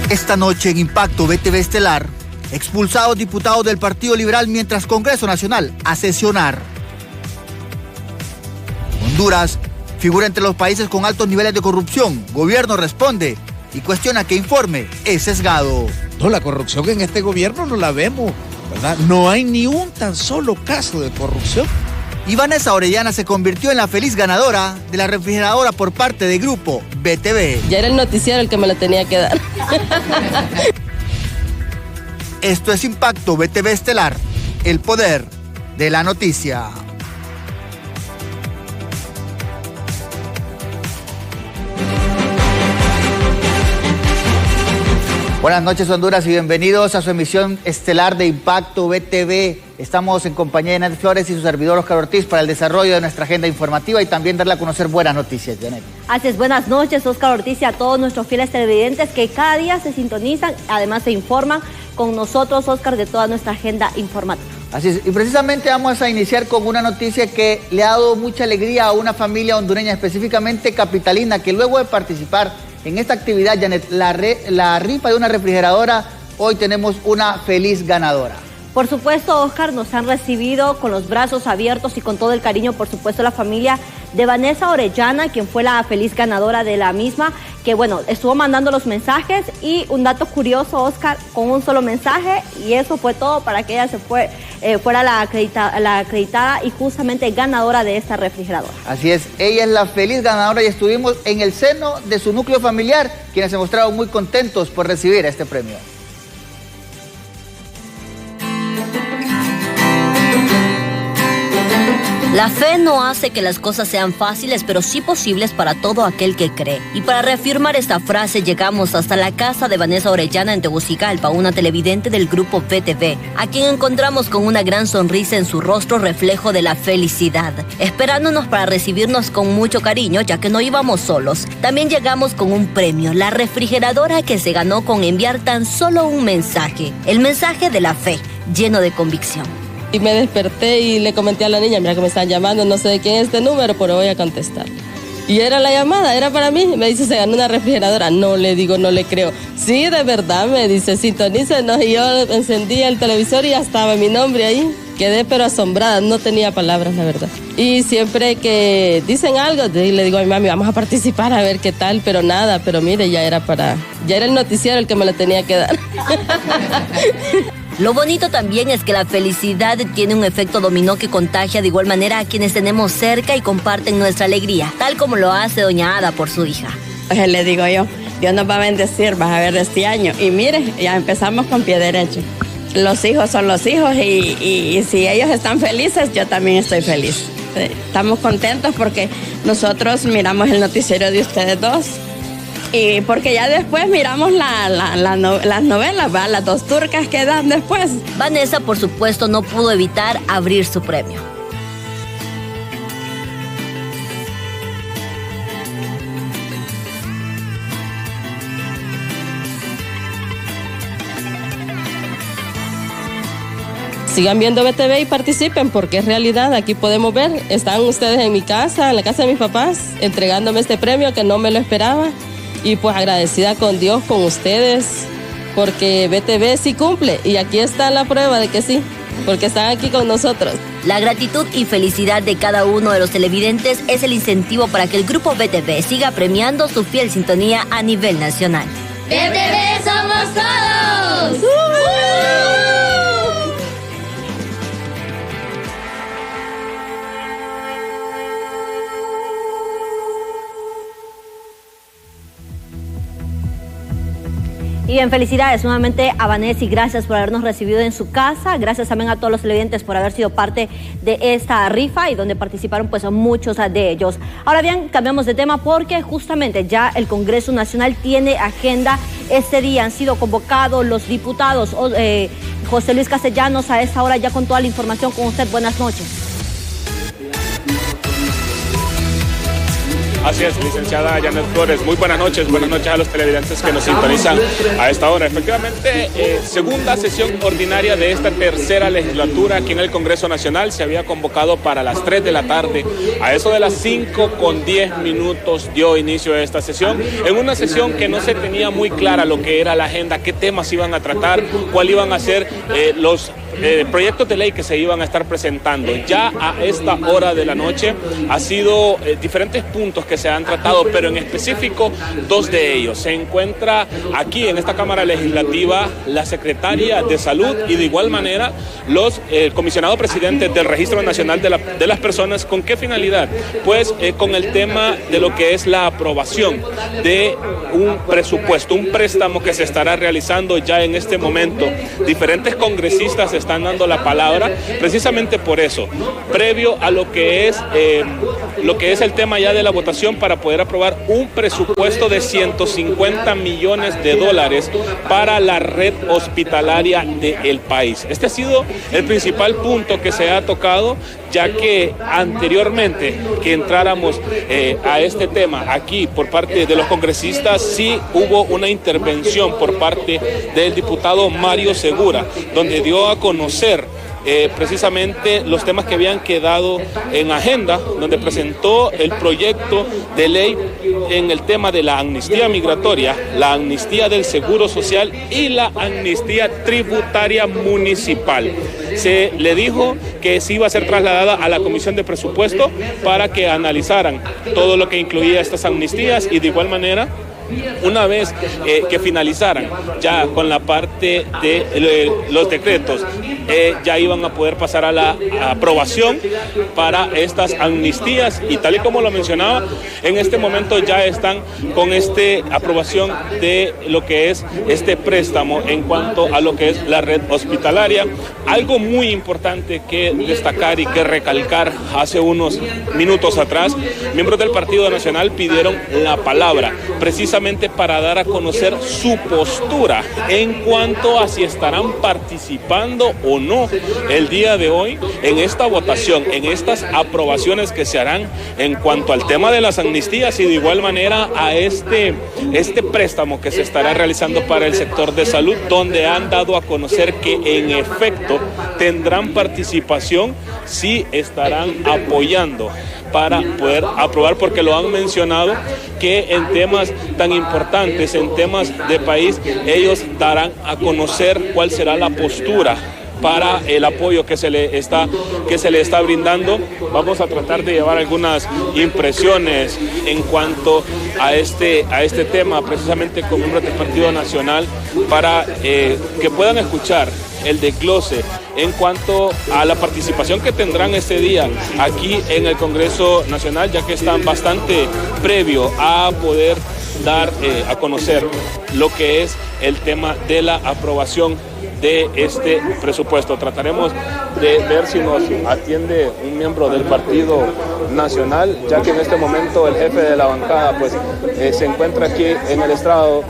Esta noche en Impacto BTV Estelar, expulsados diputados del Partido Liberal mientras Congreso Nacional a sesionar. Honduras figura entre los países con altos niveles de corrupción. Gobierno responde y cuestiona que informe es sesgado. No, la corrupción en este gobierno no la vemos, ¿verdad? No hay ni un tan solo caso de corrupción. Y Vanessa Orellana se convirtió en la feliz ganadora de la refrigeradora por parte de Grupo BTV. Ya era el noticiero el que me lo tenía que dar. Esto es Impacto BTV Estelar, el poder de la noticia. Buenas noches, Honduras, y bienvenidos a su emisión estelar de Impacto BTV. Estamos en compañía de Janet Flores y su servidor Oscar Ortiz para el desarrollo de nuestra agenda informativa y también darle a conocer buenas noticias, Janet. Así es, buenas noches, Oscar Ortiz, y a todos nuestros fieles televidentes que cada día se sintonizan, además se informan con nosotros, Oscar, de toda nuestra agenda informativa. Así es, y precisamente vamos a iniciar con una noticia que le ha dado mucha alegría a una familia hondureña, específicamente capitalina, que luego de participar en esta actividad, Janet, la rifa de una refrigeradora, hoy tenemos una feliz ganadora. Por supuesto, Oscar, nos han recibido con los brazos abiertos y con todo el cariño, por supuesto, la familia de Vanessa Orellana, quien fue la feliz ganadora de la misma, que bueno, estuvo mandando los mensajes y un dato curioso, Oscar, con un solo mensaje, y eso fue todo para que ella fuera la acreditada y justamente ganadora de esta refrigeradora. Así es, ella es la feliz ganadora y estuvimos en el seno de su núcleo familiar, quienes se mostraron muy contentos por recibir este premio. La fe no hace que las cosas sean fáciles, pero sí posibles para todo aquel que cree. Y para reafirmar esta frase, llegamos hasta la casa de Vanessa Orellana en Tegucigalpa, una televidente del Grupo BTV, a quien encontramos con una gran sonrisa en su rostro, reflejo de la felicidad, esperándonos para recibirnos con mucho cariño, ya que no íbamos solos. También llegamos con un premio, la refrigeradora que se ganó con enviar tan solo un mensaje, el mensaje de la fe, lleno de convicción. Y me desperté y le comenté a la niña, mira que me están llamando, no sé de quién es este número, pero voy a contestar. Y era la llamada, era para mí. Me dice, se ganó una refrigeradora. No le digo, no le creo. Sí, de verdad, me dice, sintonícenos. Y yo encendí el televisor y ya estaba mi nombre ahí. Quedé pero asombrada, no tenía palabras, la verdad. Y siempre que dicen algo, le digo a mi mami, vamos a participar a ver qué tal, pero nada, pero mire, ya era el noticiero el que me lo tenía que dar. Lo bonito también es que la felicidad tiene un efecto dominó que contagia de igual manera a quienes tenemos cerca y comparten nuestra alegría, tal como lo hace doña Ada por su hija. Pues le digo yo, Dios nos va a bendecir, vas a ver este año. Y mire, ya empezamos con pie derecho. Los hijos son los hijos y si ellos están felices, yo también estoy feliz. Estamos contentos porque nosotros miramos el noticiero de ustedes dos. Y porque ya después miramos las novelas, ¿va? Las dos turcas que dan después. Vanessa, por supuesto, no pudo evitar abrir su premio. Sigan viendo BTV y participen porque es realidad, aquí podemos ver, están ustedes en mi casa, en la casa de mis papás, entregándome este premio que no me lo esperaba. Y pues agradecida con Dios, con ustedes, porque BTV sí cumple. Y aquí está la prueba de que sí, porque están aquí con nosotros. La gratitud y felicidad de cada uno de los televidentes es el incentivo para que el Grupo BTV siga premiando su fiel sintonía a nivel nacional. ¡BTV somos todos! Y bien, felicidades nuevamente a Vanessa y gracias por habernos recibido en su casa. Gracias también a todos los televidentes por haber sido parte de esta rifa y donde participaron pues muchos de ellos. Ahora bien, cambiamos de tema porque justamente ya el Congreso Nacional tiene agenda. Este día han sido convocados los diputados. José Luis Castellanos a esta hora ya con toda la información con usted. Buenas noches. Así es, licenciada Janet Flores. Muy buenas noches a los televidentes que nos sintonizan a esta hora. Efectivamente, segunda sesión ordinaria de esta tercera legislatura aquí en el Congreso Nacional. Se había convocado para las 3 de la tarde. A eso de las 5:10 dio inicio a esta sesión. En una sesión que no se tenía muy clara lo que era la agenda, qué temas iban a tratar, cuál iban a ser los proyectos de ley que se iban a estar presentando. Ya a esta hora de la noche ha sido diferentes puntos que se han tratado, pero en específico 2 de ellos. Se encuentra aquí en esta Cámara Legislativa la Secretaria de Salud y de igual manera los comisionados presidentes del Registro Nacional de las Personas. ¿Con qué finalidad? Pues con el tema de lo que es la aprobación de un presupuesto, un préstamo que se estará realizando ya en este momento. Diferentes congresistas están dando la palabra precisamente por eso, previo a lo que es el tema ya de la votación para poder aprobar un presupuesto de $150 millones para la red hospitalaria del país. Este ha sido el principal punto que se ha tocado, ya que anteriormente que entráramos a este tema aquí por parte de los congresistas, sí hubo una intervención por parte del diputado Mario Segura, donde dio a conocer precisamente los temas que habían quedado en agenda, donde presentó el proyecto de ley en el tema de la amnistía migratoria, la amnistía del Seguro Social y la amnistía tributaria municipal. Se le dijo que se iba a ser trasladada a la Comisión de Presupuesto para que analizaran todo lo que incluía estas amnistías y de igual manera, una vez que finalizaran ya con la parte de los decretos, ya iban a poder pasar a la aprobación para estas amnistías y tal y como lo mencionaba, en este momento ya están con aprobación de lo que es este préstamo en cuanto a lo que es la red hospitalaria. Algo muy importante que destacar y que recalcar: hace unos minutos atrás, miembros del Partido Nacional pidieron la palabra precisamente para dar a conocer su postura en cuanto a si estarán participando o no el día de hoy en esta votación, en estas aprobaciones que se harán en cuanto al tema de las amnistías y de igual manera a este préstamo que se estará realizando para el sector de salud, donde han dado a conocer que en efecto tendrán participación, sí estarán apoyando para poder aprobar, porque lo han mencionado que en temas tan importantes, en temas de país, ellos darán a conocer cuál será la postura para el apoyo que se le está brindando. Vamos a tratar de llevar algunas impresiones en cuanto a este tema, precisamente con miembros del Partido Nacional, para que puedan escuchar el desglose en cuanto a la participación que tendrán este día aquí en el Congreso Nacional, ya que están bastante previo a poder dar a conocer lo que es el tema de la aprobación de este presupuesto. Trataremos de ver si nos atiende un miembro del Partido Nacional, ya que en este momento el jefe de la bancada se encuentra aquí en el estrado.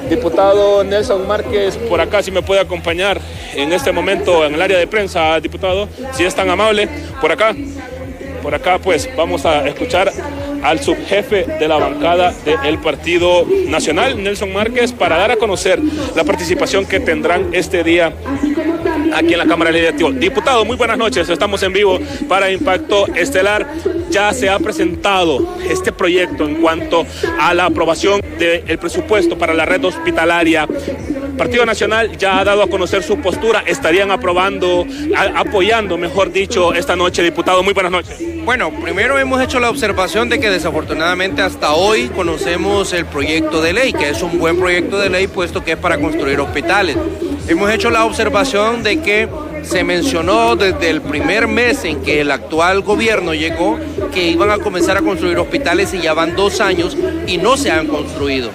Diputado Nelson Márquez, por acá, si me puede acompañar en este momento en el área de prensa, diputado, si es tan amable, por acá pues vamos a escuchar al subjefe de la bancada del Partido Nacional, Nelson Márquez, para dar a conocer la participación que tendrán este día aquí en la Cámara Legislativa. Diputado, muy buenas noches, estamos en vivo para Impacto Estelar. Ya se ha presentado este proyecto en cuanto a la aprobación del presupuesto para la red hospitalaria. Partido Nacional ya ha dado a conocer su postura, estarían apoyando, mejor dicho, esta noche. Diputado, muy buenas noches. Bueno, primero hemos hecho la observación de que desafortunadamente hasta hoy conocemos el proyecto de ley, que es un buen proyecto de ley puesto que es para construir hospitales. Hemos hecho la observación de que se mencionó desde el primer mes en que el actual gobierno llegó que iban a comenzar a construir hospitales y ya van 2 años y no se han construido.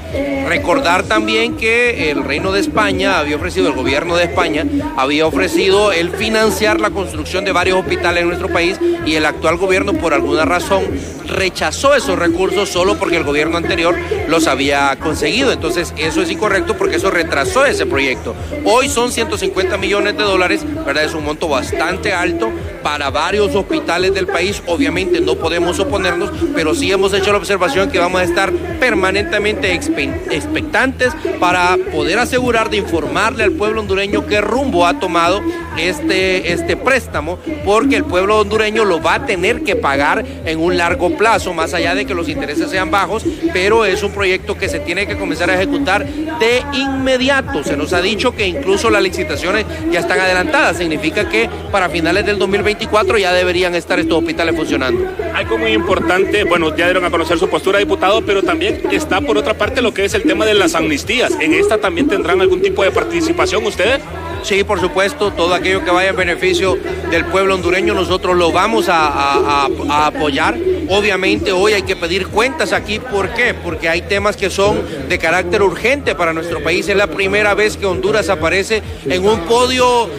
Recordar también que el Reino de España había ofrecido, el gobierno de España había ofrecido el financiar la construcción de varios hospitales en nuestro país y el actual gobierno por alguna razón rechazó esos recursos solo porque el gobierno anterior los había conseguido. Entonces eso es incorrecto porque eso retrasó ese proyecto. Hoy son $150 millones, ¿verdad? Es un monto bastante alto para varios hospitales del país. Obviamente no podemos oponernos, pero sí hemos hecho la observación que vamos a estar permanentemente expectantes para poder asegurar de informarle al pueblo hondureño qué rumbo ha tomado este préstamo, porque el pueblo hondureño lo va a tener que pagar en un largo plazo, más allá de que los intereses sean bajos, pero es un proyecto que se tiene que comenzar a ejecutar de inmediato. Se nos ha dicho que incluso las licitaciones ya están adelantadas, significa que para finales del 2024 ya deberían estar estos hospitales funcionando. Algo muy importante, bueno, ya dieron a conocer su postura, diputado, pero también está por otra parte lo que es el tema de las amnistías. ¿En esta también tendrán algún tipo de participación ustedes? Sí, por supuesto, todo aquello que vaya en beneficio del pueblo hondureño nosotros lo vamos a apoyar. Obviamente hoy hay que pedir cuentas aquí. ¿Por qué? Porque hay temas que son de carácter urgente para nuestro país. Es la primera vez que Honduras aparece en un podio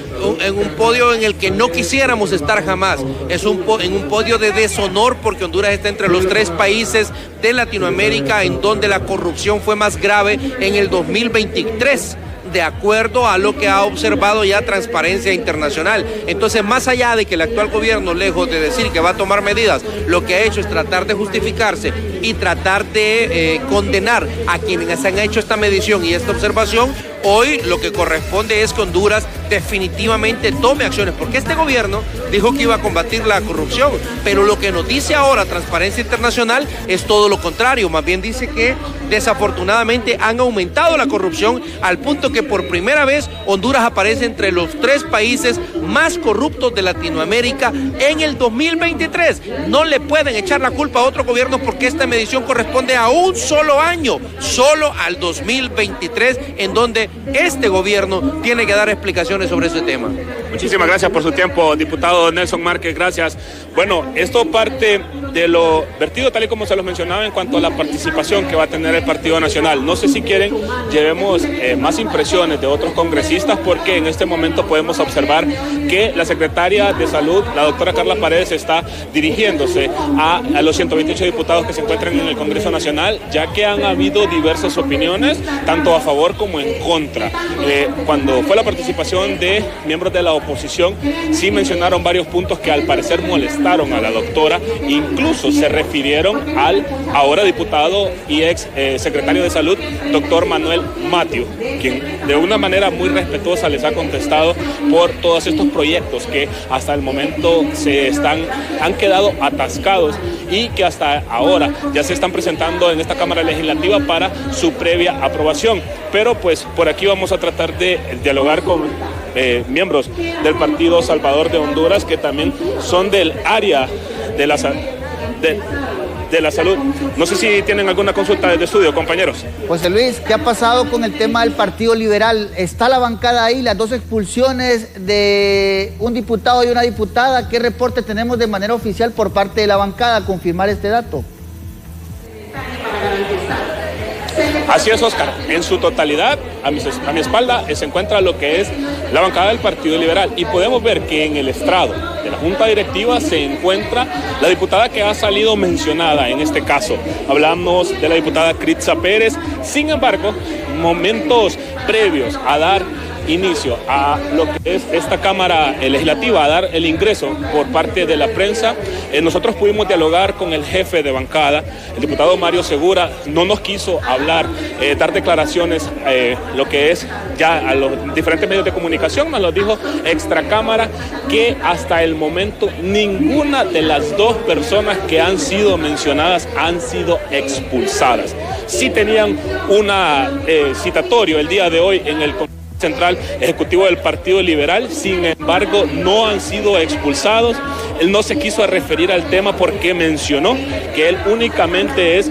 en el que no quisiéramos estar jamás. Es en un podio de deshonor, porque Honduras está entre los 3 países de Latinoamérica en donde la corrupción fue más grave en el 2023. De acuerdo a lo que ha observado ya Transparencia Internacional. Entonces, más allá de que el actual gobierno, lejos de decir que va a tomar medidas, lo que ha hecho es tratar de justificarse y tratar de condenar a quienes han hecho esta medición y esta observación, hoy lo que corresponde es que Honduras definitivamente tome acciones, porque este gobierno dijo que iba a combatir la corrupción, pero lo que nos dice ahora Transparencia Internacional es todo lo contrario. Más bien dice que desafortunadamente han aumentado la corrupción al punto que por primera vez Honduras aparece entre los 3 países más corruptos de Latinoamérica en el 2023. No le pueden echar la culpa a otro gobierno porque esta medición corresponde a un solo año, solo al 2023, en donde este gobierno tiene que dar explicaciones sobre ese tema. Muchísimas gracias por su tiempo, diputado Nelson Márquez, gracias. Bueno, esto parte de lo vertido tal y como se los mencionaba en cuanto a la participación que va a tener el Partido Nacional. No sé si quieren, llevemos más impresiones de otros congresistas, porque en este momento podemos observar que la secretaria de Salud, la doctora Carla Paredes, está dirigiéndose a los 128 diputados que se encuentran en el Congreso Nacional, ya que han habido diversas opiniones, tanto a favor como en contra. Cuando fue la participación de miembros de la oposición, sí mencionaron varios puntos que al parecer molestaron a la doctora, incluso se refirieron al ahora diputado y ex secretario de Salud, doctor Manuel Matio, quien de una manera muy respetuosa les ha contestado por todos estos proyectos que hasta el momento han quedado atascados y que hasta ahora ya se están presentando en esta Cámara Legislativa para su previa aprobación. Pero pues por aquí vamos a tratar de dialogar con miembros del Partido Salvador de Honduras, que también son del área de la salud. No sé si tienen alguna consulta de estudio, compañeros. José Luis, ¿qué ha pasado con el tema del Partido Liberal? ¿Está la bancada ahí, las 2 expulsiones de un diputado y una diputada? ¿Qué reporte tenemos de manera oficial por parte de la bancada a confirmar este dato? Así es, Oscar. En su totalidad, a mi espalda, se encuentra lo que es la bancada del Partido Liberal. Y podemos ver que en el estrado de la Junta Directiva se encuentra la diputada que ha salido mencionada en este caso. Hablamos de la diputada Critza Pérez. Sin embargo, momentos previos a dar inicio a lo que es esta Cámara Legislativa, a dar el ingreso por parte de la prensa, nosotros pudimos dialogar con el jefe de bancada, el diputado Mario Segura. No nos quiso hablar, dar declaraciones, lo que es ya a los diferentes medios de comunicación. Nos lo dijo extracámara, que hasta el momento ninguna de las 2 personas que han sido mencionadas han sido expulsadas. Sí tenían una citatorio el día de hoy en el Central Ejecutivo del Partido Liberal, sin embargo no han sido expulsados. Él no se quiso referir al tema porque mencionó que él únicamente es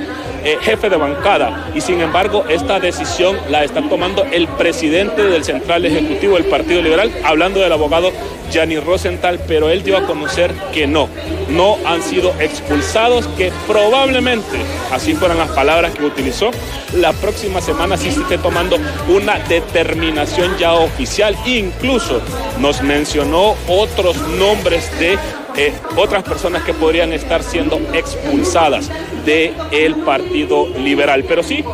jefe de bancada, y sin embargo esta decisión la está tomando el presidente del Central Ejecutivo del Partido Liberal, hablando del abogado Gianni Rosenthal, pero él dio a conocer que no han sido expulsados, que probablemente, así fueron las palabras que utilizó, la próxima semana sí se esté tomando una determinación ya oficial. Incluso nos mencionó otros nombres de otras personas que podrían estar siendo expulsadas del Partido Liberal. Pero sí,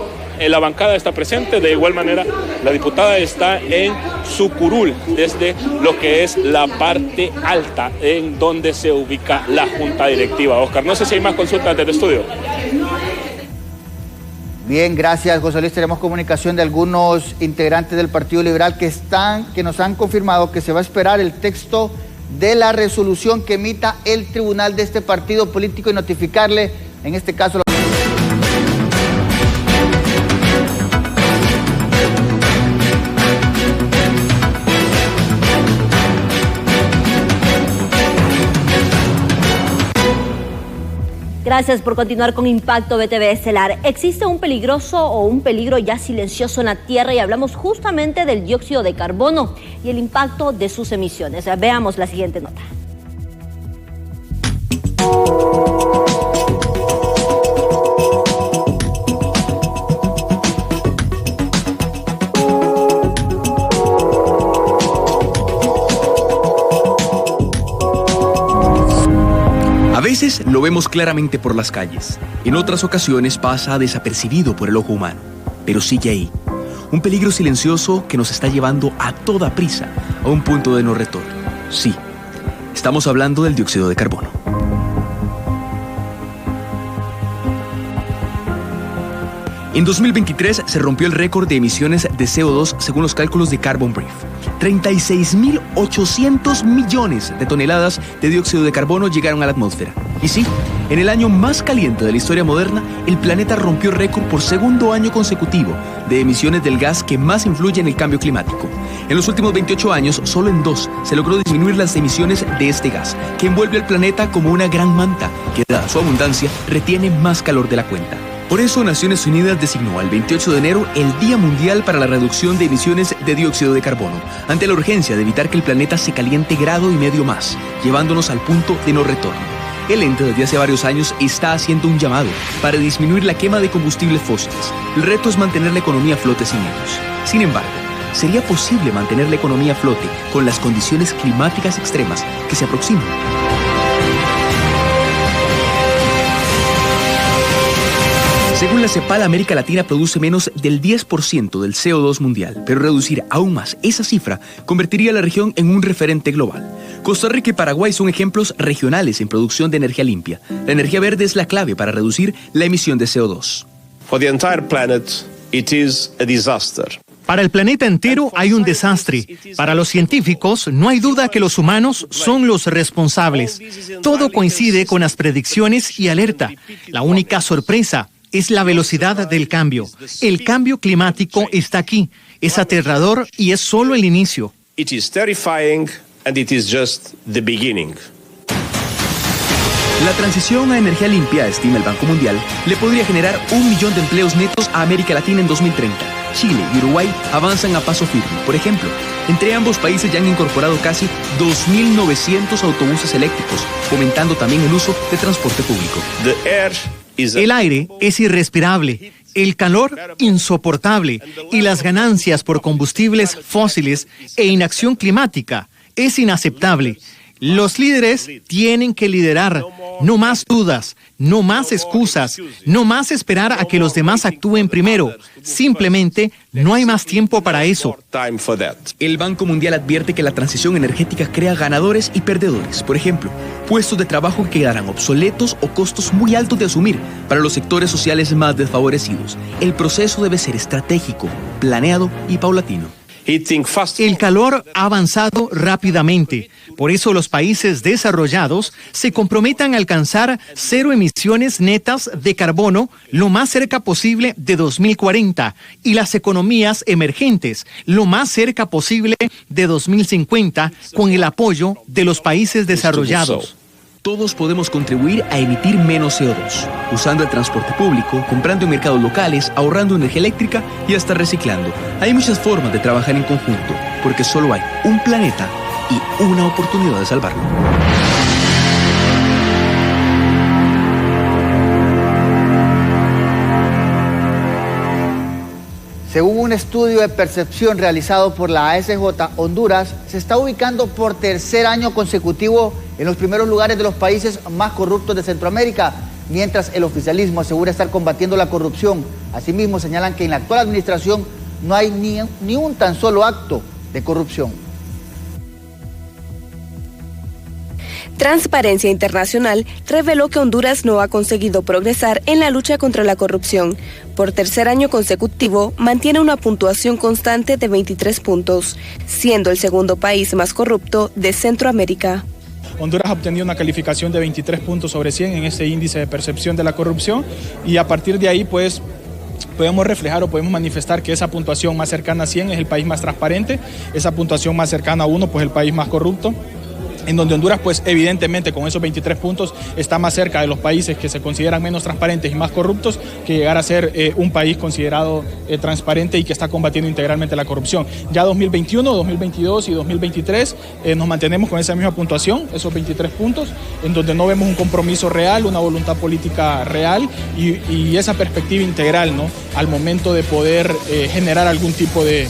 la bancada está presente, de igual manera la diputada está en su curul, desde lo que es la parte alta, en donde se ubica la junta directiva. Oscar, no sé si hay más consultas desde el estudio. Bien, gracias, José Luis. Tenemos comunicación de algunos integrantes del Partido Liberal que nos han confirmado que se va a esperar el texto de la resolución que emita el tribunal de este partido político y notificarle, en este caso, Gracias por continuar con Impacto BTV Estelar. Existe un peligroso o un peligro ya silencioso en la Tierra y hablamos justamente del dióxido de carbono y el impacto de sus emisiones. Veamos la siguiente nota. A veces lo vemos claramente por las calles, en otras ocasiones pasa desapercibido por el ojo humano, pero sigue ahí, un peligro silencioso que nos está llevando a toda prisa a un punto de no retorno. Sí, estamos hablando del dióxido de carbono. En 2023 se rompió el récord de emisiones de CO2 según los cálculos de Carbon Brief. 36.800 millones de toneladas de dióxido de carbono llegaron a la atmósfera. Y sí, en el año más caliente de la historia moderna, el planeta rompió récord por segundo año consecutivo de emisiones del gas que más influye en el cambio climático. En los últimos 28 años, solo en 2 se logró disminuir las emisiones de este gas, que envuelve al planeta como una gran manta, que dada su abundancia, retiene más calor de la cuenta. Por eso, Naciones Unidas designó al 28 de enero el Día Mundial para la Reducción de Emisiones de Dióxido de Carbono, ante la urgencia de evitar que el planeta se caliente grado y medio más, llevándonos al punto de no retorno. El ente desde hace varios años está haciendo un llamado para disminuir la quema de combustibles fósiles. El reto es mantener la economía a flote sin ellos. Sin embargo, ¿sería posible mantener la economía a flote con las condiciones climáticas extremas que se aproximan? Según la CEPAL, América Latina produce menos del 10% del CO2 mundial, pero reducir aún más esa cifra convertiría a la región en un referente global. Costa Rica y Paraguay son ejemplos regionales en producción de energía limpia. La energía verde es la clave para reducir la emisión de CO2. For the entire planet, it is a disaster. Para el planeta entero hay un desastre. Para los científicos, no hay duda que los humanos son los responsables. Todo coincide con las predicciones y alerta. La única sorpresa es la velocidad del cambio. El cambio climático está aquí. Es aterrador y es solo el inicio. It is terrifying and it is just the beginning. La transición a energía limpia, estima el Banco Mundial, le podría generar 1 millón de empleos netos a América Latina en 2030. Chile y Uruguay avanzan a paso firme. Por ejemplo, entre ambos países ya han incorporado casi 2.900 autobuses eléctricos, fomentando también el uso de transporte público. El aire es irrespirable, el calor insoportable y las ganancias por combustibles fósiles e inacción climática es inaceptable. Los líderes tienen que liderar. No más dudas, no más excusas, no más esperar a que los demás actúen primero. Simplemente no hay más tiempo para eso. El Banco Mundial advierte que la transición energética crea ganadores y perdedores. Por ejemplo, puestos de trabajo que quedarán obsoletos o costos muy altos de asumir para los sectores sociales más desfavorecidos. El proceso debe ser estratégico, planeado y paulatino. El calor ha avanzado rápidamente. Por eso los países desarrollados se comprometan a alcanzar 0 emisiones netas de carbono lo más cerca posible de 2040 y las economías emergentes lo más cerca posible de 2050 con el apoyo de los países desarrollados. Todos podemos contribuir a emitir menos CO2, usando el transporte público, comprando en mercados locales, ahorrando energía eléctrica y hasta reciclando. Hay muchas formas de trabajar en conjunto, porque solo hay un planeta y una oportunidad de salvarlo. Según un estudio de percepción realizado por la ASJ, Honduras se está ubicando por tercer año consecutivo en los primeros lugares de los países más corruptos de Centroamérica. mientras el oficialismo asegura estar combatiendo la corrupción. Asimismo, señalan que en la actual administración no hay ni un tan solo acto de corrupción. Transparencia Internacional reveló que Honduras no ha conseguido progresar en la lucha contra la corrupción. Por tercer año consecutivo, mantiene una puntuación constante de 23 puntos, siendo el segundo país más corrupto de Centroamérica. Honduras ha obtenido una calificación de 23 puntos sobre 100 en ese índice de percepción de la corrupción, y a partir de ahí, pues, podemos reflejar o podemos manifestar que esa puntuación más cercana a 100 es el país más transparente, esa puntuación más cercana a 1, pues el país más corrupto, en donde Honduras, pues evidentemente con esos 23 puntos está más cerca de los países que se consideran menos transparentes y más corruptos que llegar a ser un país considerado transparente y que está combatiendo integralmente la corrupción. Ya 2021, 2022 y 2023 nos mantenemos con esa misma puntuación, esos 23 puntos, en donde no vemos un compromiso real, una voluntad política real y esa perspectiva integral, ¿no?, al momento de poder generar algún tipo de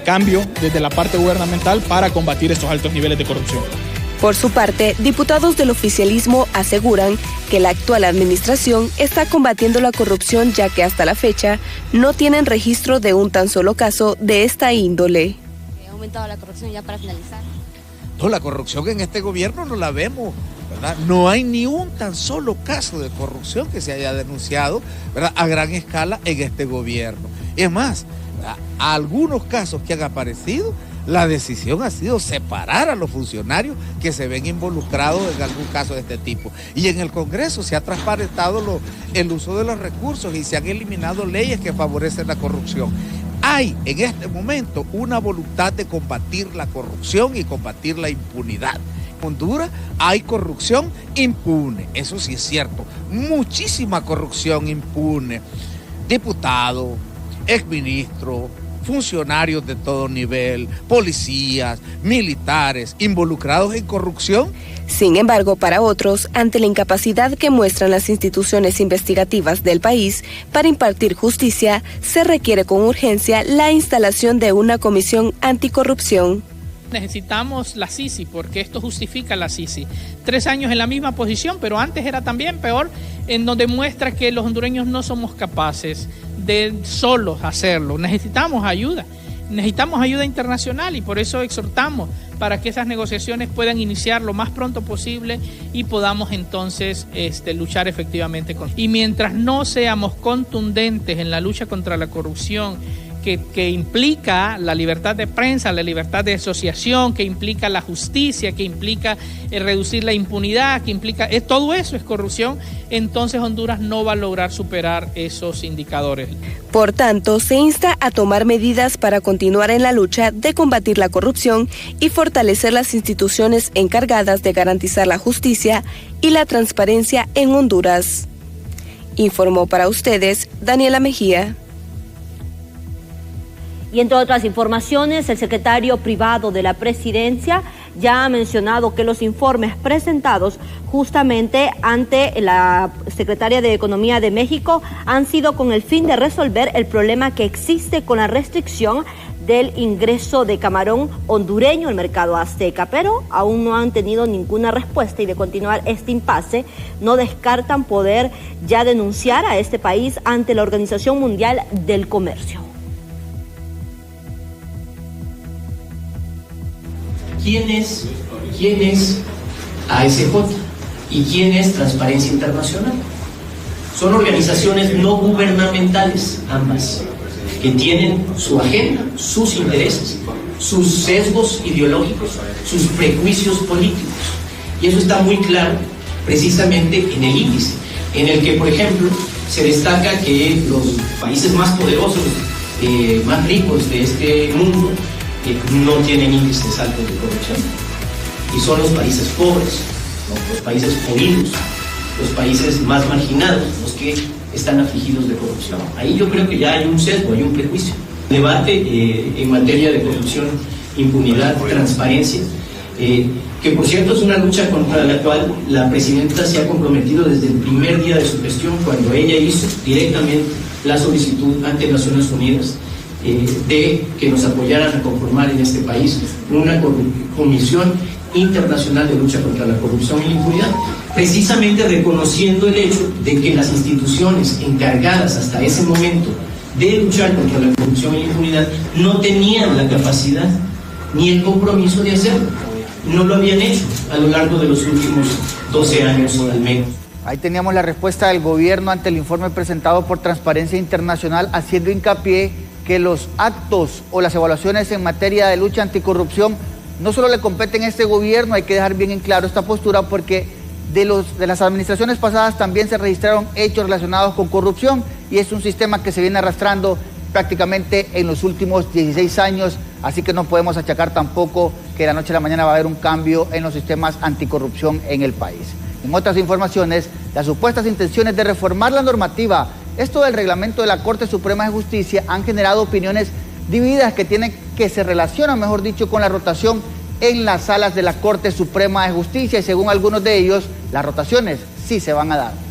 cambio desde la parte gubernamental para combatir estos altos niveles de corrupción. Por su parte, diputados del oficialismo aseguran que la actual administración está combatiendo la corrupción, ya que hasta la fecha no tienen registro de un tan solo caso de esta índole. ¿Ha aumentado la corrupción ya para finalizar? No, la corrupción en este gobierno no la vemos, ¿verdad? No hay ni un tan solo caso de corrupción que se haya denunciado, ¿verdad?, a gran escala en este gobierno. Es más, ¿verdad?, algunos casos que han aparecido, la decisión ha sido separar a los funcionarios que se ven involucrados en algún caso de este tipo. Y en el Congreso se ha transparentado el uso de los recursos y se han eliminado leyes que favorecen la corrupción. Hay en este momento una voluntad de combatir la corrupción y combatir la impunidad. En Honduras hay corrupción impune, eso sí es cierto, muchísima corrupción impune. Diputados, exministros, funcionarios de todo nivel, policías, militares, involucrados en corrupción. Sin embargo, para otros, ante la incapacidad que muestran las instituciones investigativas del país para impartir justicia, se requiere con urgencia la instalación de una comisión anticorrupción. Necesitamos la CICI porque esto justifica la CICI. 3 años en la misma posición, pero antes era también peor, en donde muestra que los hondureños no somos capaces de solos hacerlo. Necesitamos ayuda internacional y por eso exhortamos para que esas negociaciones puedan iniciar lo más pronto posible y podamos entonces luchar efectivamente con. Y mientras no seamos contundentes en la lucha contra la corrupción, que implica la libertad de prensa, la libertad de asociación, que implica la justicia, que implica reducir la impunidad, que implica todo eso es corrupción, entonces Honduras no va a lograr superar esos indicadores. Por tanto, se insta a tomar medidas para continuar en la lucha de combatir la corrupción y fortalecer las instituciones encargadas de garantizar la justicia y la transparencia en Honduras. Informó para ustedes Daniela Mejía. Y entre otras informaciones, el secretario privado de la presidencia ya ha mencionado que los informes presentados justamente ante la secretaria de Economía de México han sido con el fin de resolver el problema que existe con la restricción del ingreso de camarón hondureño al mercado azteca, pero aún no han tenido ninguna respuesta y de continuar este impasse no descartan poder ya denunciar a este país ante la Organización Mundial del Comercio. ¿Quién es ASJ y quién es Transparencia Internacional? Son organizaciones no gubernamentales, ambas, que tienen su agenda, sus intereses, sus sesgos ideológicos, sus prejuicios políticos. Y eso está muy claro precisamente en el índice, en el que, por ejemplo, se destaca que los países más poderosos, más ricos de este mundo, no tienen índices altos de corrupción, y son los países pobres, ¿no?, los países jodidos, los países más marginados, los que están afligidos de corrupción. Ahí yo creo que ya hay un sesgo, hay un prejuicio. Debate en materia de corrupción, impunidad, transparencia, que por cierto es una lucha contra la cual la presidenta se ha comprometido desde el primer día de su gestión, cuando ella hizo directamente la solicitud ante Naciones Unidas de que nos apoyaran a conformar en este país una comisión internacional de lucha contra la corrupción y la impunidad, precisamente reconociendo el hecho de que las instituciones encargadas hasta ese momento de luchar contra la corrupción y la impunidad no tenían la capacidad ni el compromiso de hacerlo. No lo habían hecho a lo largo de los últimos 12 años al menos. Ahí teníamos la respuesta del gobierno ante el informe presentado por Transparencia Internacional, haciendo hincapié que los actos o las evaluaciones en materia de lucha anticorrupción no solo le competen a este gobierno, hay que dejar bien en claro esta postura, porque de las administraciones pasadas también se registraron hechos relacionados con corrupción, y es un sistema que se viene arrastrando prácticamente en los últimos 16 años, así que no podemos achacar tampoco que de la noche a la mañana va a haber un cambio en los sistemas anticorrupción en el país. En otras informaciones, las supuestas intenciones de reformar la normativa, esto del reglamento de la Corte Suprema de Justicia, han generado opiniones divididas que se relacionan, mejor dicho, con la rotación en las salas de la Corte Suprema de Justicia, y según algunos de ellos, las rotaciones sí se van a dar.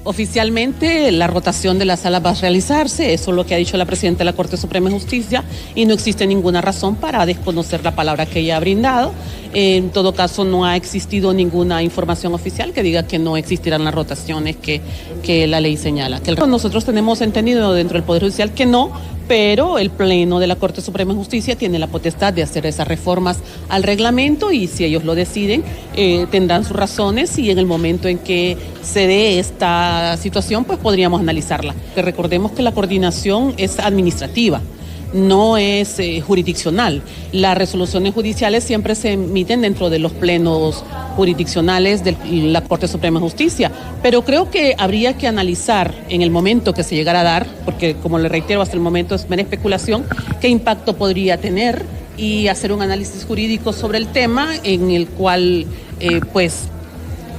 Oficialmente la rotación de la sala va a realizarse, eso es lo que ha dicho la Presidenta de la Corte Suprema de Justicia, y no existe ninguna razón para desconocer la palabra que ella ha brindado. En todo caso, no ha existido ninguna información oficial que diga que no existirán las rotaciones que la ley señala. Nosotros tenemos entendido dentro del Poder Judicial que no, pero el Pleno de la Corte Suprema de Justicia tiene la potestad de hacer esas reformas al reglamento, y si ellos lo deciden, tendrán sus razones, y en el momento en que se dé esta situación, pues podríamos analizarla. Que recordemos que la coordinación es administrativa, no es jurisdiccional. Las resoluciones judiciales siempre se emiten dentro de los plenos jurisdiccionales de la Corte Suprema de Justicia, pero creo que habría que analizar en el momento que se llegara a dar, porque como le reitero, hasta el momento es mera especulación, qué impacto podría tener, y hacer un análisis jurídico sobre el tema, en el cual pues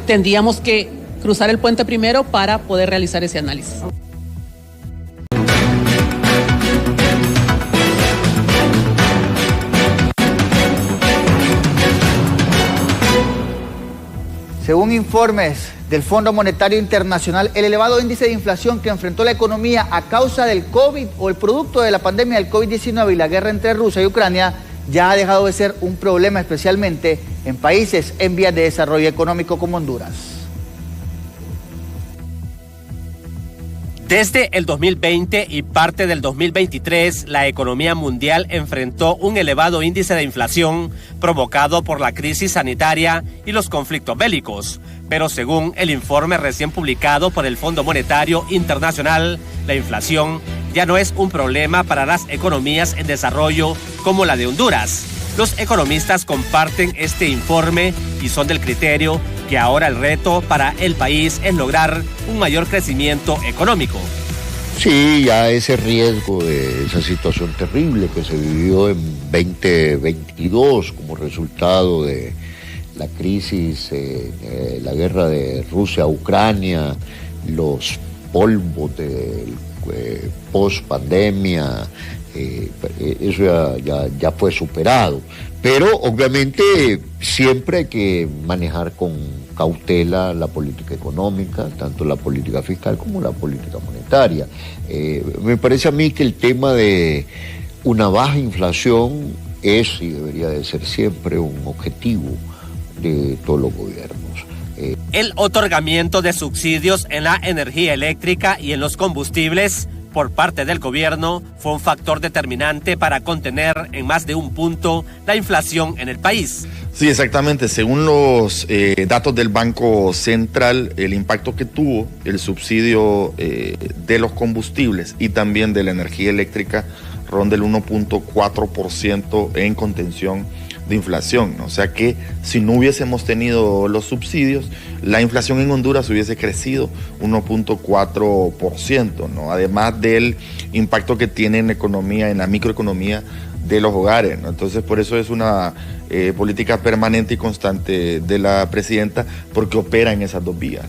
tendríamos que cruzar el puente primero para poder realizar ese análisis. Según informes del Fondo Monetario Internacional, el elevado índice de inflación que enfrentó la economía a causa del COVID o el producto de la pandemia del COVID-19 y la guerra entre Rusia y Ucrania ya ha dejado de ser un problema, especialmente en países en vías de desarrollo económico como Honduras. Desde el 2020 y parte del 2023, la economía mundial enfrentó un elevado índice de inflación provocado por la crisis sanitaria y los conflictos bélicos. Pero según el informe recién publicado por el Fondo Monetario Internacional, la inflación ya no es un problema para las economías en desarrollo como la de Honduras. Los economistas comparten este informe y son del criterio que ahora el reto para el país es lograr un mayor crecimiento económico. Sí, ya ese riesgo de esa situación terrible que se vivió en 2022 como resultado de la crisis, la guerra de Rusia a Ucrania, los polvos del post-pandemia, eso ya fue superado. Pero obviamente siempre hay que manejar con cautela la política económica, tanto la política fiscal como la política monetaria. Me parece a mí que el tema de una baja inflación es y debería de ser siempre un objetivo de todos los gobiernos. El otorgamiento de subsidios en la energía eléctrica y en los combustibles por parte del gobierno fue un factor determinante para contener en más de un punto la inflación en el país. Sí, exactamente. Según los datos del Banco Central, el impacto que tuvo el subsidio de los combustibles y también de la energía eléctrica ronda el 1.4% en contención de inflación, ¿no? O sea que si no hubiésemos tenido los subsidios, la inflación en Honduras hubiese crecido 1.4%, ¿no? Además del impacto que tiene en la economía, en la microeconomía de los hogares, ¿no? Entonces por eso es una política permanente y constante de la presidenta, porque opera en esas dos vías.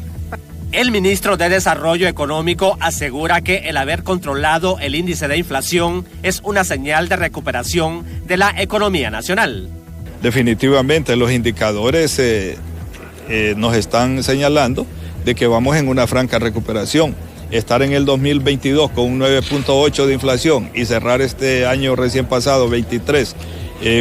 El ministro de Desarrollo Económico asegura que el haber controlado el índice de inflación es una señal de recuperación de la economía nacional. Definitivamente los indicadores nos están señalando de que vamos en una franca recuperación estar en el 2022 con un 9.8 de inflación y cerrar este año recién pasado, 23,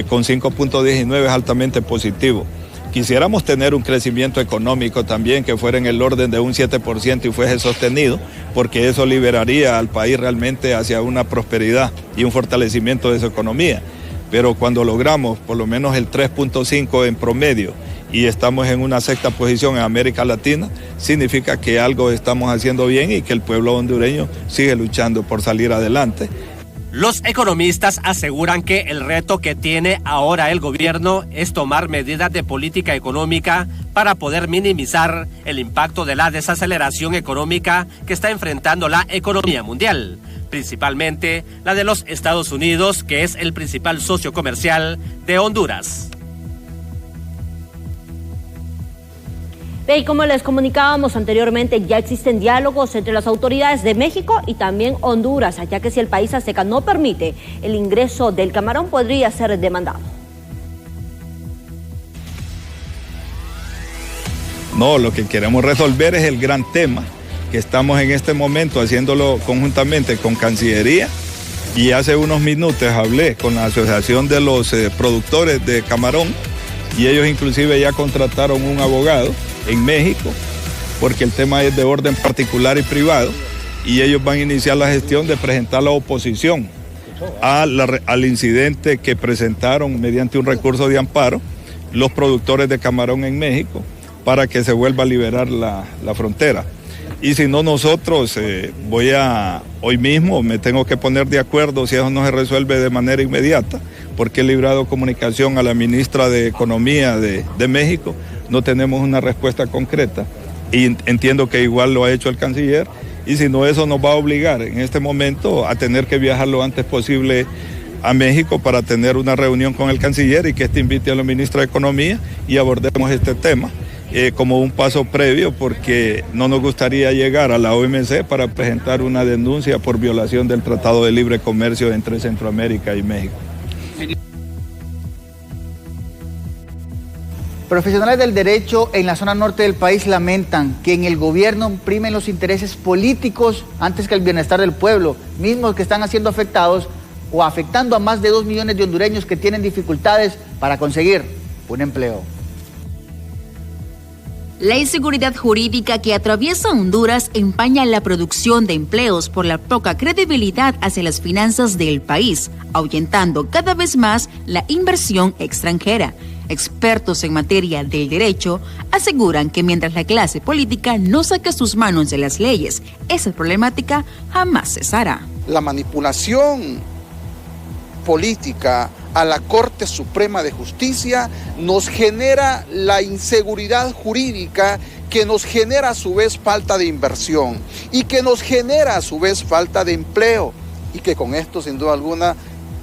con 5.19 es altamente positivo. Quisiéramos tener un crecimiento económico también que fuera en el orden de un 7% y fuese sostenido, porque eso liberaría al país realmente hacia una prosperidad y un fortalecimiento de su economía. Pero cuando logramos por lo menos el 3.5 en promedio y estamos en una sexta posición en América Latina, significa que algo estamos haciendo bien y que el pueblo hondureño sigue luchando por salir adelante. Los economistas aseguran que el reto que tiene ahora el gobierno es tomar medidas de política económica para poder minimizar el impacto de la desaceleración económica que está enfrentando la economía mundial, principalmente la de los Estados Unidos, que es el principal socio comercial de Honduras. Y como les comunicábamos anteriormente, ya existen diálogos entre las autoridades de México y también Honduras, ya que si el país azteca no permite el ingreso del camarón, podría ser demandado. No, lo que queremos resolver es el gran tema, que estamos en este momento haciéndolo conjuntamente con Cancillería, y hace unos minutos hablé con la Asociación de los Productores de Camarón, y ellos inclusive ya contrataron un abogado en México, porque el tema es de orden particular y privado, y ellos van a iniciar la gestión de presentar la oposición al incidente que presentaron mediante un recurso de amparo los productores de camarón en México para que se vuelva a liberar la frontera. Y si no, nosotros hoy mismo me tengo que poner de acuerdo si eso no se resuelve de manera inmediata, porque he librado comunicación a la ministra de Economía de México. No tenemos una respuesta concreta y entiendo que igual lo ha hecho el canciller, y si no, eso nos va a obligar en este momento a tener que viajar lo antes posible a México para tener una reunión con el canciller y que este invite a la ministra de Economía y abordemos este tema como un paso previo, porque no nos gustaría llegar a la OMC para presentar una denuncia por violación del Tratado de Libre Comercio entre Centroamérica y México. Profesionales del derecho en la zona norte del país lamentan que en el gobierno primen los intereses políticos antes que el bienestar del pueblo, mismos que están siendo afectados o afectando a más de 2 millones de hondureños que tienen dificultades para conseguir un empleo. La inseguridad jurídica que atraviesa Honduras empaña la producción de empleos por la poca credibilidad hacia las finanzas del país, ahuyentando cada vez más la inversión extranjera. Expertos en materia del derecho aseguran que mientras la clase política no saque sus manos de las leyes, esa problemática jamás cesará. La manipulación política a la Corte Suprema de Justicia nos genera la inseguridad jurídica, que nos genera a su vez falta de inversión y que nos genera a su vez falta de empleo, y que con esto sin duda alguna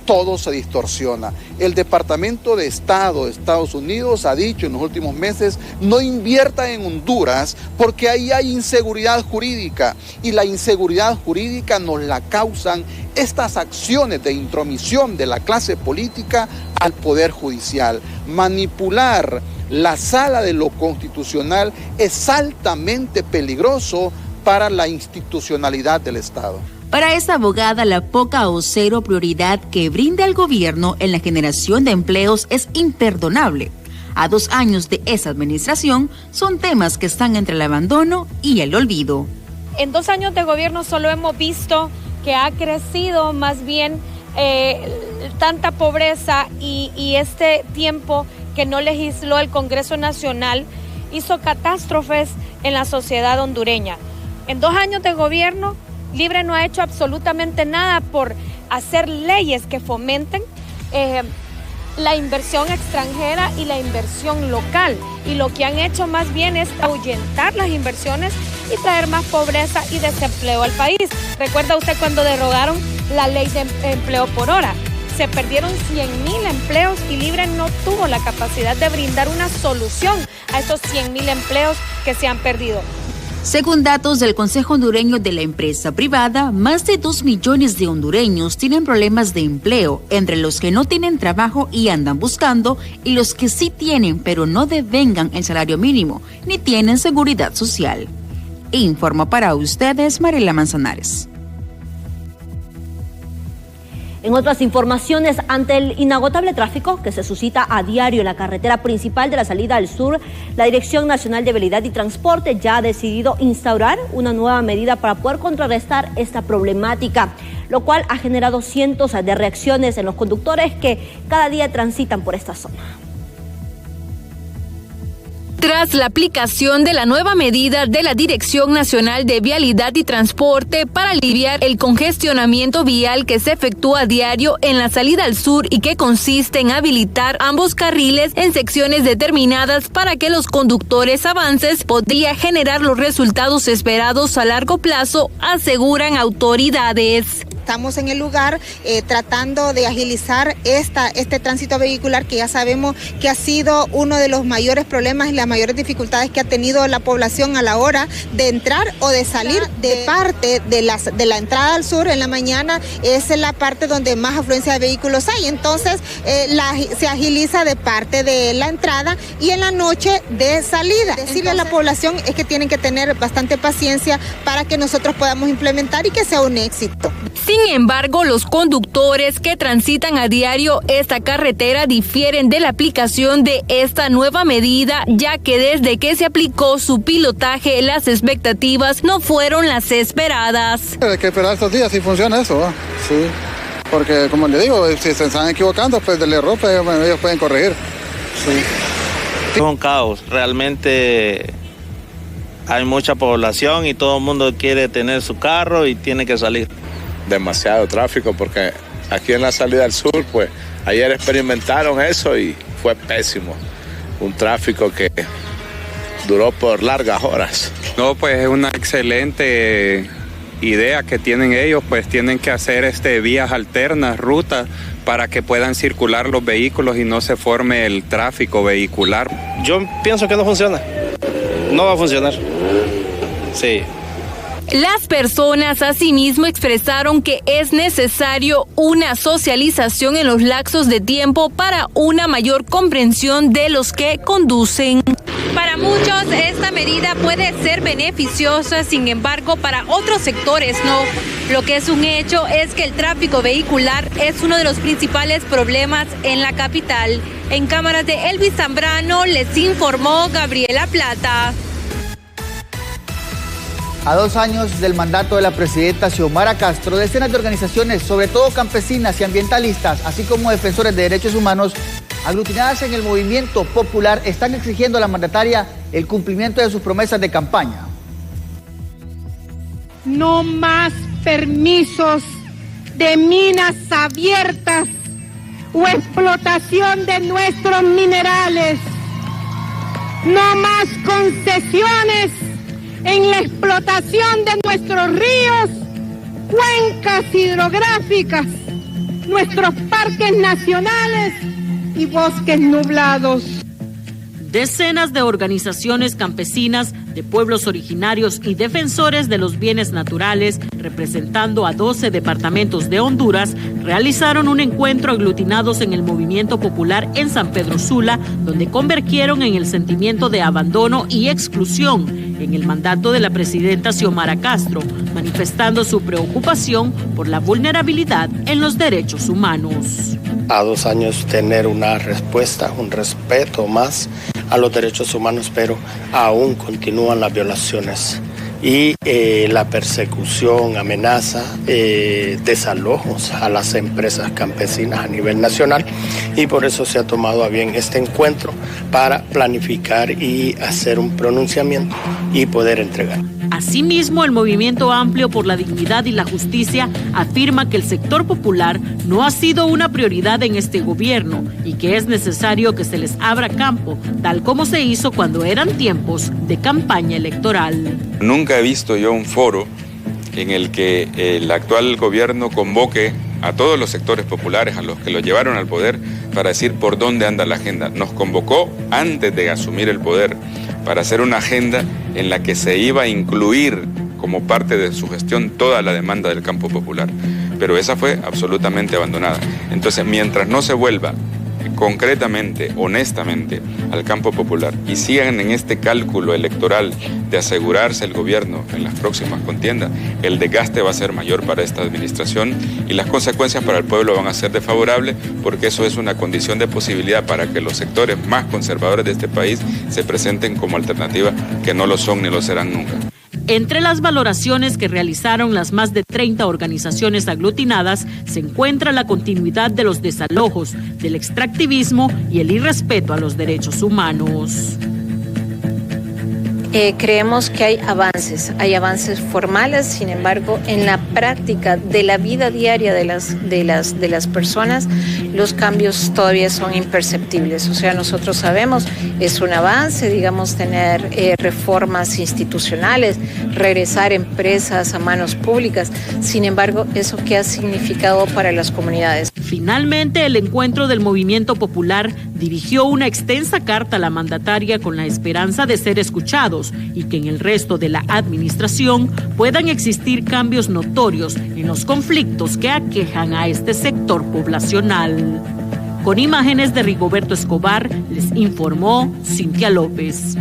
todo se distorsiona. El Departamento de Estado de Estados Unidos ha dicho en los últimos meses: no inviertan en Honduras porque ahí hay inseguridad jurídica, y la inseguridad jurídica nos la causan estas acciones de intromisión de la clase política al Poder Judicial. Manipular la sala de lo constitucional es altamente peligroso para la institucionalidad del Estado. Para esta abogada, la poca o cero prioridad que brinda el gobierno en la generación de empleos es imperdonable. A 2 años de esa administración, son temas que están entre el abandono y el olvido. En 2 años de gobierno solo hemos visto que ha crecido más bien tanta pobreza, y este tiempo que no legisló el Congreso Nacional hizo catástrofes en la sociedad hondureña. En 2 años de gobierno, Libre no ha hecho absolutamente nada por hacer leyes que fomenten la inversión extranjera y la inversión local. Y lo que han hecho más bien es ahuyentar las inversiones y traer más pobreza y desempleo al país. ¿Recuerda usted cuando derogaron la ley de empleo por hora? Se perdieron 100,000 empleos y Libre no tuvo la capacidad de brindar una solución a esos 100,000 empleos que se han perdido. Según datos del Consejo Hondureño de la Empresa Privada, más de 2 millones de hondureños tienen problemas de empleo, entre los que no tienen trabajo y andan buscando, y los que sí tienen pero no devengan el salario mínimo, ni tienen seguridad social. Informa para ustedes Mariela Manzanares. En otras informaciones, ante el inagotable tráfico que se suscita a diario en la carretera principal de la salida al sur, la Dirección Nacional de Vialidad y Transporte ya ha decidido instaurar una nueva medida para poder contrarrestar esta problemática, lo cual ha generado cientos de reacciones en los conductores que cada día transitan por esta zona. Tras la aplicación de la nueva medida de la Dirección Nacional de Vialidad y Transporte para aliviar el congestionamiento vial que se efectúa a diario en la salida al sur y que consiste en habilitar ambos carriles en secciones determinadas para que los conductores avancen, podría generar los resultados esperados a largo plazo, aseguran autoridades. Estamos en el lugar tratando de agilizar este tránsito vehicular que ya sabemos que ha sido uno de los mayores problemas y las mayores dificultades que ha tenido la población a la hora de entrar o de salir de parte de la entrada al sur en la mañana. Es la parte donde más afluencia de vehículos hay, entonces se agiliza de parte de la entrada y en la noche de salida. Decirle a la población es que tienen que tener bastante paciencia para que nosotros podamos implementar y que sea un éxito. Sin embargo, los conductores que transitan a diario esta carretera difieren de la aplicación de esta nueva medida, ya que desde que se aplicó su pilotaje, las expectativas no fueron las esperadas. Hay que esperar estos días si funciona eso, ¿va? Sí, porque como le digo, si se están equivocando, pues del error pues, ellos pueden corregir. Sí. Es un caos, realmente hay mucha población y todo el mundo quiere tener su carro y tiene que salir. Demasiado tráfico porque aquí en la salida al sur, pues ayer experimentaron eso y fue pésimo. Un tráfico que duró por largas horas. No, pues es una excelente idea que tienen ellos, pues tienen que hacer vías alternas, rutas, para que puedan circular los vehículos y no se forme el tráfico vehicular. Yo pienso que no funciona. No va a funcionar. Sí. Las personas asimismo expresaron que es necesario una socialización en los lapsos de tiempo para una mayor comprensión de los que conducen. Para muchos esta medida puede ser beneficiosa, sin embargo para otros sectores no. Lo que es un hecho es que el tráfico vehicular es uno de los principales problemas en la capital. En cámaras de Elvis Zambrano les informó Gabriela Plata. A 2 años del mandato de la presidenta Xiomara Castro, decenas de organizaciones, sobre todo campesinas y ambientalistas, así como defensores de derechos humanos, aglutinadas en el movimiento popular, están exigiendo a la mandataria el cumplimiento de sus promesas de campaña. No más permisos de minas abiertas o explotación de nuestros minerales. No más concesiones en la explotación de nuestros ríos, cuencas hidrográficas, nuestros parques nacionales y bosques nublados. Decenas de organizaciones campesinas de pueblos originarios y defensores de los bienes naturales, representando a 12 departamentos de Honduras, realizaron un encuentro aglutinados en el movimiento popular en San Pedro Sula, donde convergieron en el sentimiento de abandono y exclusión en el mandato de la presidenta Xiomara Castro, manifestando su preocupación por la vulnerabilidad en los derechos humanos. A 2 años tener una respuesta, un respeto más a los derechos humanos, pero aún continúan las violaciones y la persecución, amenaza, desalojos a las empresas campesinas a nivel nacional, y por eso se ha tomado a bien este encuentro para planificar y hacer un pronunciamiento y poder entregar. Asimismo, el Movimiento Amplio por la Dignidad y la Justicia afirma que el sector popular no ha sido una prioridad en este gobierno y que es necesario que se les abra campo, tal como se hizo cuando eran tiempos de campaña electoral. Nunca he visto yo un foro en el que el actual gobierno convoque a todos los sectores populares, a los que lo llevaron al poder, para decir por dónde anda la agenda. Nos convocó antes de asumir el poder para hacer una agenda en la que se iba a incluir como parte de su gestión toda la demanda del campo popular. Pero esa fue absolutamente abandonada. Entonces, mientras no se vuelva concretamente, honestamente, al campo popular y sigan en este cálculo electoral de asegurarse el gobierno en las próximas contiendas, el desgaste va a ser mayor para esta administración y las consecuencias para el pueblo van a ser desfavorables, porque eso es una condición de posibilidad para que los sectores más conservadores de este país se presenten como alternativa, que no lo son ni lo serán nunca. Entre las valoraciones que realizaron las más de 30 organizaciones aglutinadas se encuentra la continuidad de los desalojos, del extractivismo y el irrespeto a los derechos humanos. Creemos que hay avances formales, sin embargo, en la práctica de la vida diaria de las personas, los cambios todavía son imperceptibles. O sea, nosotros sabemos, es un avance, digamos, tener reformas institucionales, regresar empresas a manos públicas. Sin embargo, ¿eso qué ha significado para las comunidades? Finalmente, el encuentro del Movimiento Popular dirigió una extensa carta a la mandataria con la esperanza de ser escuchados y que en el resto de la administración puedan existir cambios notorios en los conflictos que aquejan a este sector poblacional. Con imágenes de Rigoberto Escobar, les informó Cintia López.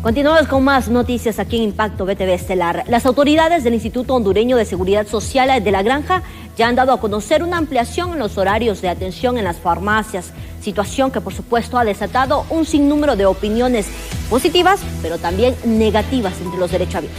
Continuamos con más noticias aquí en Impacto BTV Estelar. Las autoridades del Instituto Hondureño de Seguridad Social de La Granja ya han dado a conocer una ampliación en los horarios de atención en las farmacias, situación que por supuesto ha desatado un sinnúmero de opiniones positivas, pero también negativas entre los derechohabientes.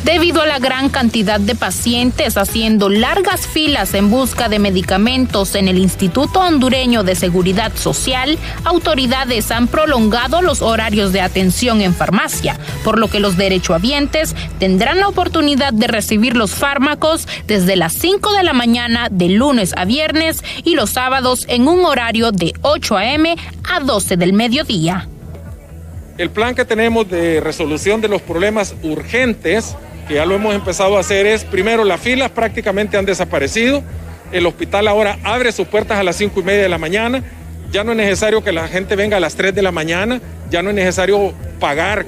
Debido a la gran cantidad de pacientes haciendo largas filas en busca de medicamentos en el Instituto Hondureño de Seguridad Social, autoridades han prolongado los horarios de atención en farmacia, por lo que los derechohabientes tendrán la oportunidad de recibir los fármacos desde las 5 de la mañana de lunes a viernes y los sábados en un horario de 8 a.m. a 12 del mediodía. El plan que tenemos de resolución de los problemas urgentes, que ya lo hemos empezado a hacer, es, primero, las filas prácticamente han desaparecido. El hospital ahora abre sus puertas a las 5:30 de la mañana. Ya no es necesario que la gente venga a las 3 de la mañana. Ya no es necesario pagar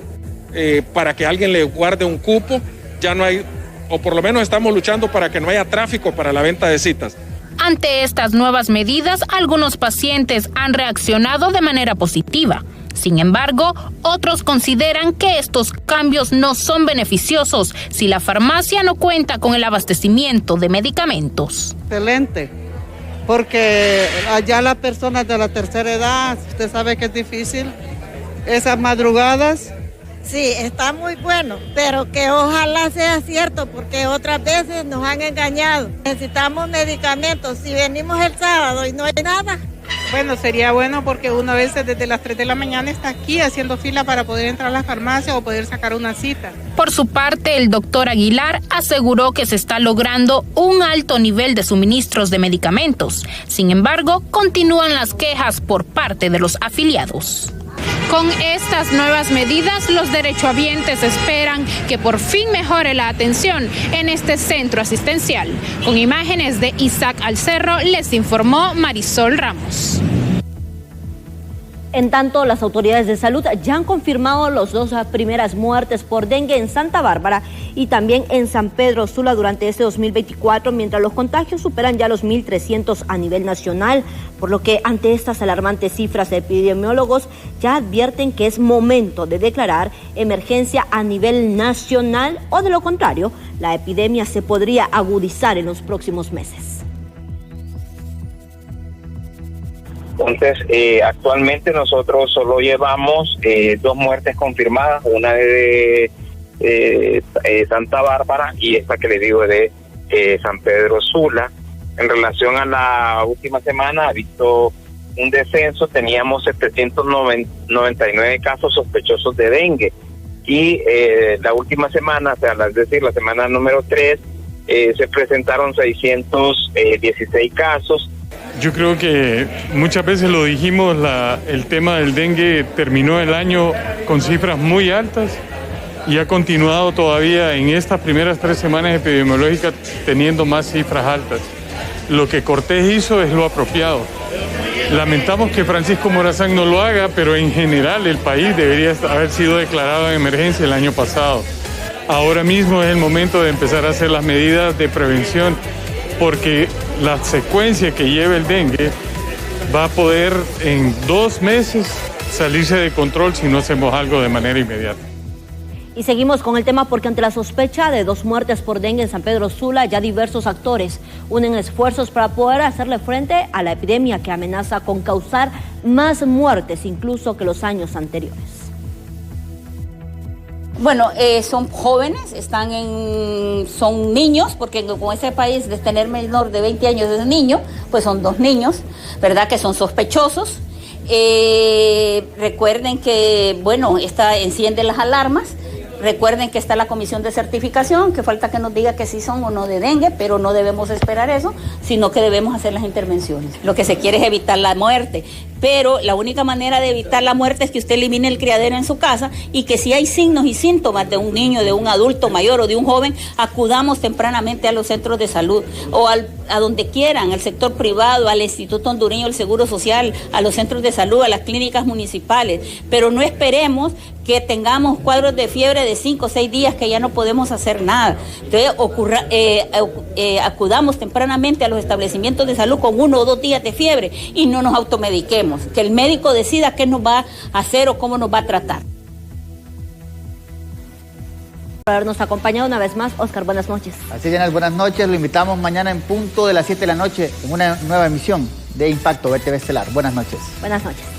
para que alguien le guarde un cupo. Ya no hay, o por lo menos estamos luchando para que no haya tráfico para la venta de citas. Ante estas nuevas medidas, algunos pacientes han reaccionado de manera positiva. Sin embargo, otros consideran que estos cambios no son beneficiosos si la farmacia no cuenta con el abastecimiento de medicamentos. Excelente, porque allá las personas de la tercera edad, usted sabe que es difícil, esas madrugadas. Sí, está muy bueno, pero que ojalá sea cierto, porque otras veces nos han engañado. Necesitamos medicamentos, si venimos el sábado y no hay nada. Bueno, sería bueno porque uno a veces desde las 3 de la mañana está aquí haciendo fila para poder entrar a la farmacia o poder sacar una cita. Por su parte, el doctor Aguilar aseguró que se está logrando un alto nivel de suministros de medicamentos. Sin embargo, continúan las quejas por parte de los afiliados. Con estas nuevas medidas, los derechohabientes esperan que por fin mejore la atención en este centro asistencial. Con imágenes de Isaac Alcerro, les informó Marisol Ramos. En tanto, las autoridades de salud ya han confirmado las 2 primeras muertes por dengue en Santa Bárbara y también en San Pedro Sula durante este 2024, mientras los contagios superan ya los 1.300 a nivel nacional, por lo que ante estas alarmantes cifras, epidemiólogos ya advierten que es momento de declarar emergencia a nivel nacional o, de lo contrario, la epidemia se podría agudizar en los próximos meses. Entonces, actualmente nosotros solo llevamos 2 muertes confirmadas, una de Santa Bárbara y esta que le digo de San Pedro Sula. En relación a la última semana ha visto un descenso, teníamos 799 casos sospechosos de dengue y la última semana, o sea, es decir, la semana número 3, se presentaron 616 casos. Yo creo que muchas veces lo dijimos, el tema del dengue terminó el año con cifras muy altas y ha continuado todavía en estas primeras 3 semanas epidemiológicas teniendo más cifras altas. lo que Cortés hizo es lo apropiado. Lamentamos que Francisco Morazán no lo haga, pero en general el país debería haber sido declarado en emergencia el año pasado. Ahora mismo es el momento de empezar a hacer las medidas de prevención, porque la secuencia que lleva el dengue va a poder en 2 meses salirse de control si no hacemos algo de manera inmediata. Y seguimos con el tema porque ante la sospecha de 2 muertes por dengue en San Pedro Sula, ya diversos actores unen esfuerzos para poder hacerle frente a la epidemia que amenaza con causar más muertes incluso que los años anteriores. Bueno, son jóvenes, son niños, porque con ese país de tener menor de 20 años de niño, pues son 2 niños, ¿verdad? Que son sospechosos. Recuerden que, bueno, enciende las alarmas. Recuerden que está la comisión de certificación, que falta que nos diga que sí son o no de dengue, pero no debemos esperar eso, sino que debemos hacer las intervenciones. Lo que se quiere es evitar la muerte, pero la única manera de evitar la muerte es que usted elimine el criadero en su casa y que si hay signos y síntomas de un niño, de un adulto mayor o de un joven, acudamos tempranamente a los centros de salud o a donde quieran, al sector privado, al Instituto Hondureño del Seguro Social, a los centros de salud, a las clínicas municipales, pero no esperemos que tengamos cuadros de fiebre de 5 o 6 días que ya no podemos hacer nada. Entonces, acudamos tempranamente a los establecimientos de salud con 1 o 2 días de fiebre y no nos automediquemos. Que el médico decida qué nos va a hacer o cómo nos va a tratar. Por habernos acompañado una vez más, Oscar, buenas noches. Así es, buenas noches. Lo invitamos mañana en punto de las 7 de la noche en una nueva emisión de Impacto BTV Estelar. Buenas noches. Buenas noches.